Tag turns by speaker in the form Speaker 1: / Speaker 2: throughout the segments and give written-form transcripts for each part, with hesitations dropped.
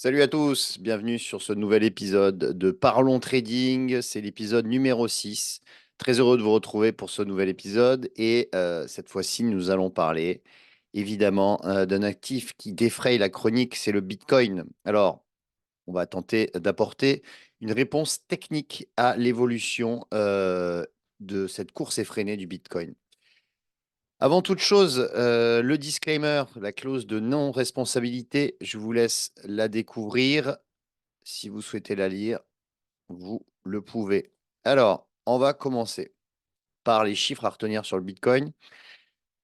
Speaker 1: Salut à tous, bienvenue sur ce nouvel épisode de Parlons Trading. C'est l'épisode numéro 6. Très heureux de vous retrouver pour ce nouvel épisode. Et cette fois-ci, nous allons parler évidemment d'un actif qui défraye la chronique, c'est le Bitcoin. Alors, on va tenter d'apporter une réponse technique à l'évolution de cette course effrénée du Bitcoin. Avant toute chose, le disclaimer, la clause de non-responsabilité, je vous laisse la découvrir. Si vous souhaitez la lire, vous le pouvez. Alors, on va commencer par les chiffres à retenir sur le Bitcoin.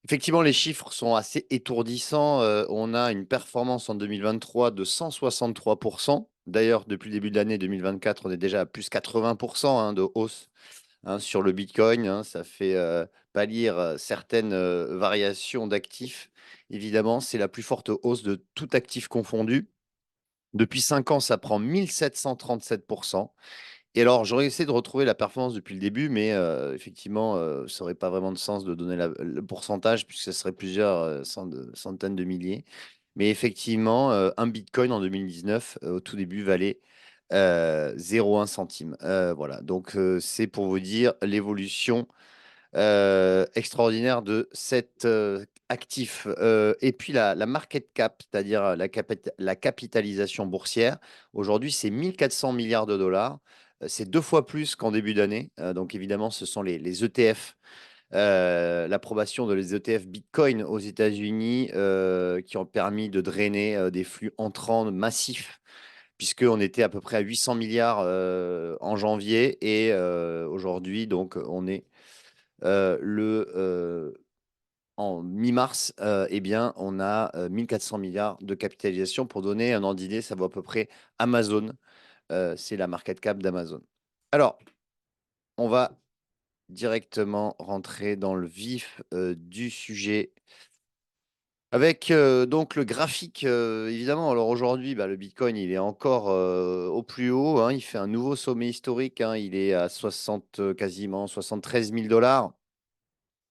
Speaker 1: Effectivement, les chiffres sont assez étourdissants. On a une performance en 2023 de 163%. D'ailleurs, depuis le début de l'année 2024, on est déjà à plus 80% de hausse sur le Bitcoin. Ça fait pâlir certaines variations d'actifs. Évidemment, c'est la plus forte hausse de tout actif confondu. Depuis 5 ans, ça prend 1737%. Et alors, j'aurais essayé de retrouver la performance depuis le début, mais effectivement, ça n'aurait pas vraiment de sens de donner le pourcentage, puisque ce serait plusieurs centaines de milliers. Mais effectivement, un bitcoin en 2019, au tout début, valait 0,1 centime. Voilà, donc c'est pour vous dire l'évolution extraordinaire de cet actif. Et puis la market cap, c'est-à-dire la capitalisation boursière, aujourd'hui, c'est 1400 milliards de dollars. C'est 2 fois plus qu'en début d'année. Donc évidemment, ce sont les ETF. L'approbation de les ETF Bitcoin aux États-Unis qui ont permis de drainer des flux entrants massifs, puisqu'on était à peu près à 800 milliards en janvier et aujourd'hui, donc on est en mi-mars, eh bien, on a 1400 milliards de capitalisation. Pour donner un ordre d'idée, ça vaut à peu près Amazon. C'est la market cap d'Amazon. Alors, on va directement rentrer dans le vif du sujet avec donc le graphique, évidemment. Alors aujourd'hui, bah, le Bitcoin, il est encore au plus haut, hein. Il fait un nouveau sommet historique, hein. Il est à 60, quasiment 73 000 dollars.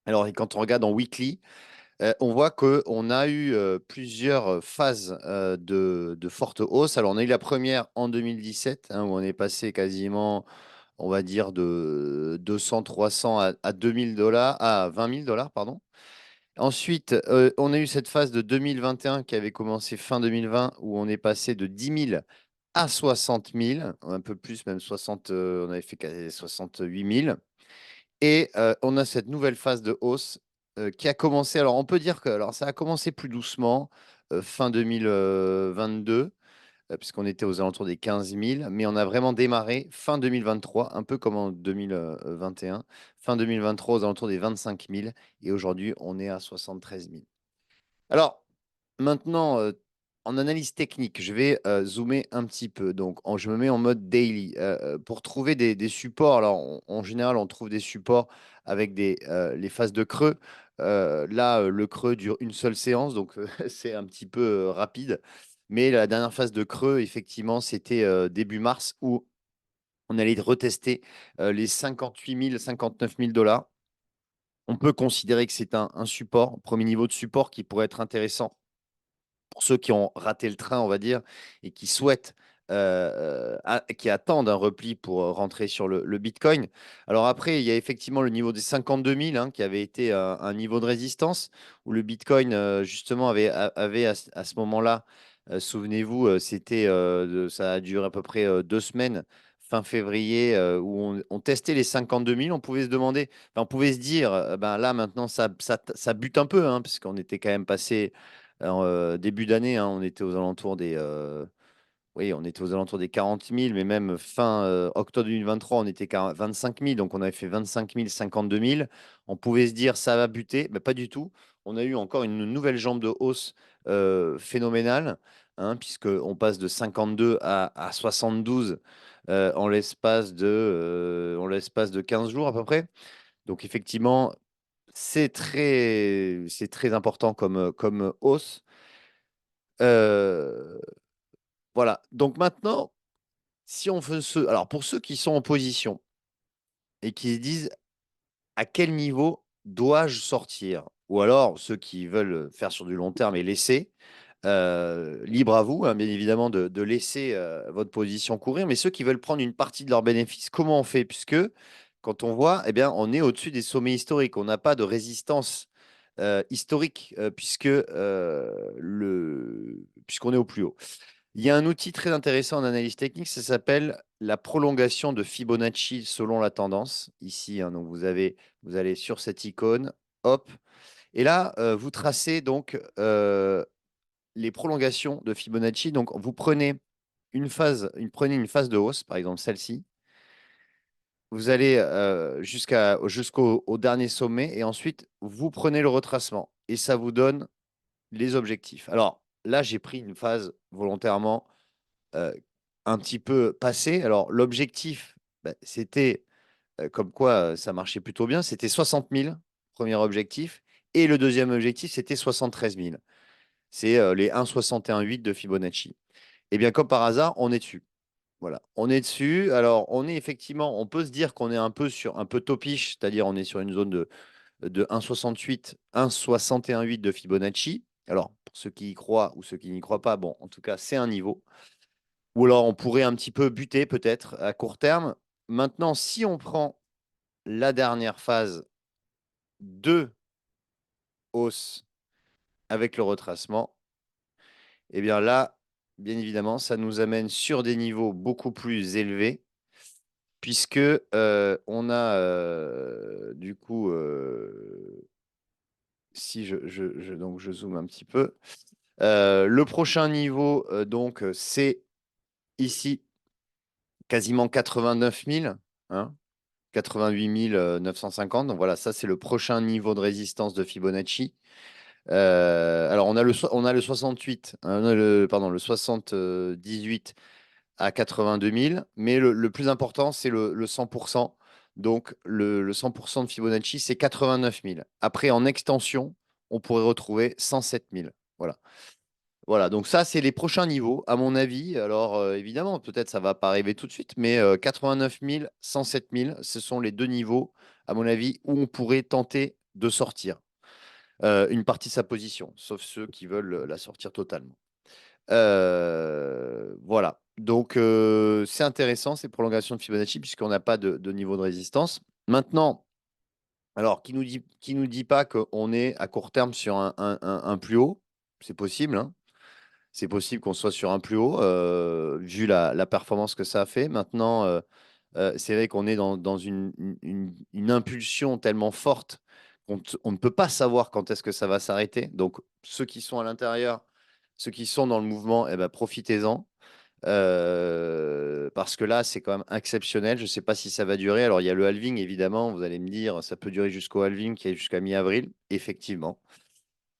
Speaker 1: Alors, et quand on regarde en weekly, on voit qu'on a eu plusieurs phases de forte hausse. Alors, on a eu la première en 2017, hein, où on est passé quasiment, on va dire, de 200, 300 à 2000 dollars, à 20 000 dollars, pardon. Ensuite, on a eu cette phase de 2021 qui avait commencé fin 2020, où on est passé de 10 000 à 60 000, un peu plus, même 60, on avait fait 68 000. Et on a cette nouvelle phase de hausse qui a commencé. Alors, on peut dire que alors, ça a commencé plus doucement, fin 2022, puisqu'on était aux alentours des 15 000, mais on a vraiment démarré fin 2023, un peu comme en 2021, fin 2023 aux alentours des 25 000, et aujourd'hui, on est à 73 000. Alors, maintenant, en analyse technique, je vais zoomer un petit peu. Donc, je me mets en mode daily pour trouver des supports. Alors, en général, on trouve des supports avec les phases de creux. Là, le creux dure une seule séance, donc c'est un petit peu rapide. Mais la dernière phase de creux, effectivement, c'était début mars où on allait retester les 58 000, 59 000 dollars. On peut considérer que c'est un support, un premier niveau de support qui pourrait être intéressant pour ceux qui ont raté le train, on va dire, et qui souhaitent, qui attendent un repli pour rentrer sur le Bitcoin. Alors après, il y a effectivement le niveau des 52 000 qui avait été un niveau de résistance où le Bitcoin, justement, avait à ce moment-là, souvenez-vous, ça a duré à peu près 2 semaines, fin février, où on testait les 52 000. On pouvait se demander, enfin, on pouvait se dire, ben là, maintenant, ça bute un peu, parce qu'on était quand même passé alors, début d'année, on était aux alentours oui, on était aux alentours des 40 000, mais même fin octobre 2023, on était qu'à 25 000. Donc, on avait fait 25 000, 52 000. On pouvait se dire, ça va buter, mais pas du tout. On a eu encore une nouvelle jambe de hausse phénoménale, puisqu'on passe de 52 à 72 en l'espace de 15 jours à peu près. Donc, effectivement, c'est très important comme hausse. Euh, voilà. Donc maintenant, si on veut alors pour ceux qui sont en position et qui se disent à quel niveau dois-je sortir, ou alors ceux qui veulent faire sur du long terme et laisser, Libre à vous, hein, bien évidemment, de laisser votre position courir. Mais ceux qui veulent prendre une partie de leurs bénéfices, comment on fait? Puisque quand on voit, eh bien, on est au-dessus des sommets historiques. On n'a pas de résistance historique puisqu'on est au plus haut. Il y a un outil très intéressant en analyse technique, ça s'appelle la prolongation de Fibonacci selon la tendance. Ici, hein, donc vous allez sur cette icône, hop, et là, vous tracez donc les prolongations de Fibonacci. Donc, vous prenez prenez une phase de hausse, par exemple celle-ci. Vous allez jusqu'au dernier sommet et ensuite, vous prenez le retracement et ça vous donne les objectifs. Alors là, j'ai pris une phase volontairement euh, un petit peu passée. Alors, l'objectif, bah, c'était comme quoi ça marchait plutôt bien. C'était 60 000, premier objectif. Et le deuxième objectif, c'était 73 000. C'est les 1,61,8 de Fibonacci. Et bien, comme par hasard, on est dessus. Voilà, on est dessus. Alors, on est effectivement, on peut se dire qu'on est un peu topiche, c'est-à-dire on est sur une zone de 1,68, 1,61,8 de Fibonacci. Alors, pour ceux qui y croient ou ceux qui n'y croient pas, bon, en tout cas, c'est un niveau. Ou alors, on pourrait un petit peu buter peut-être à court terme. Maintenant, si on prend la dernière phase de hausse avec le retracement, eh bien là, bien évidemment, ça nous amène sur des niveaux beaucoup plus élevés, puisque on a du coup, si donc je zoome un petit peu, le prochain niveau, donc c'est ici quasiment 89 000, hein, 88 950. Donc voilà, ça c'est le prochain niveau de résistance de Fibonacci. Alors on a le 68, hein, pardon, le 78 à 82 000, mais le plus important, c'est le 100%. Donc, le 100% de Fibonacci, c'est 89 000. Après, en extension, on pourrait retrouver 107 000. Voilà. Voilà, donc ça, c'est les prochains niveaux, à mon avis. Alors, évidemment, peut-être ça ne va pas arriver tout de suite, mais 89 000, 107 000, ce sont les deux niveaux, à mon avis, où on pourrait tenter de sortir une partie de sa position, sauf ceux qui veulent la sortir totalement. Voilà. Donc, c'est intéressant ces prolongations de Fibonacci puisqu'on n'a pas de niveau de résistance. Maintenant, alors, qui nous dit pas qu'on est à court terme sur un plus haut? C'est possible, hein. C'est possible qu'on soit sur un plus haut, vu la performance que ça a fait. Maintenant, c'est vrai qu'on est dans une impulsion tellement forte on ne peut pas savoir quand est-ce que ça va s'arrêter. Donc, ceux qui sont à l'intérieur, ceux qui sont dans le mouvement, eh ben, profitez-en. Parce que là, c'est quand même exceptionnel. Je ne sais pas si ça va durer. Alors, il y a le halving, évidemment. Vous allez me dire, ça peut durer jusqu'au halving qui est jusqu'à mi-avril. Effectivement.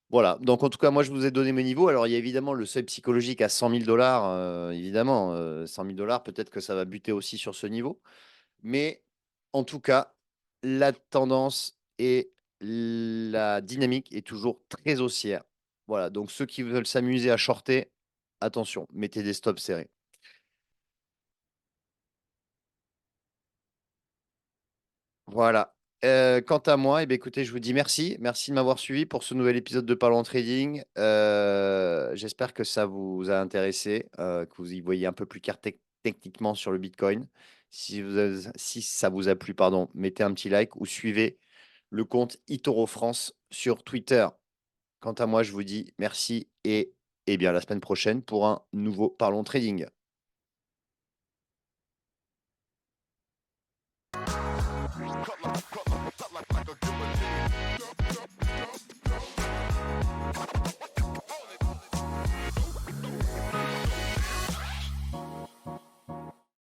Speaker 1: Voilà. Donc, en tout cas, moi, je vous ai donné mes niveaux. Alors, il y a évidemment le seuil psychologique à 100 000 dollars. Évidemment, 100 000 dollars, peut-être que ça va buter aussi sur ce niveau. Mais en tout cas, la tendance et la dynamique est toujours très haussière. Voilà. Donc, ceux qui veulent s'amuser à shorter, attention, mettez des stops serrés. Voilà. Quant à moi, eh bien, écoutez, je vous dis merci. Merci de m'avoir suivi pour ce nouvel épisode de Parlons Trading. J'espère que ça vous a intéressé, que vous y voyez un peu plus clair techniquement sur le Bitcoin. Si ça vous a plu, pardon, mettez un petit like ou suivez le compte eToro France sur Twitter. Quant à moi, je vous dis merci et bien à la semaine prochaine pour un nouveau Parlons Trading.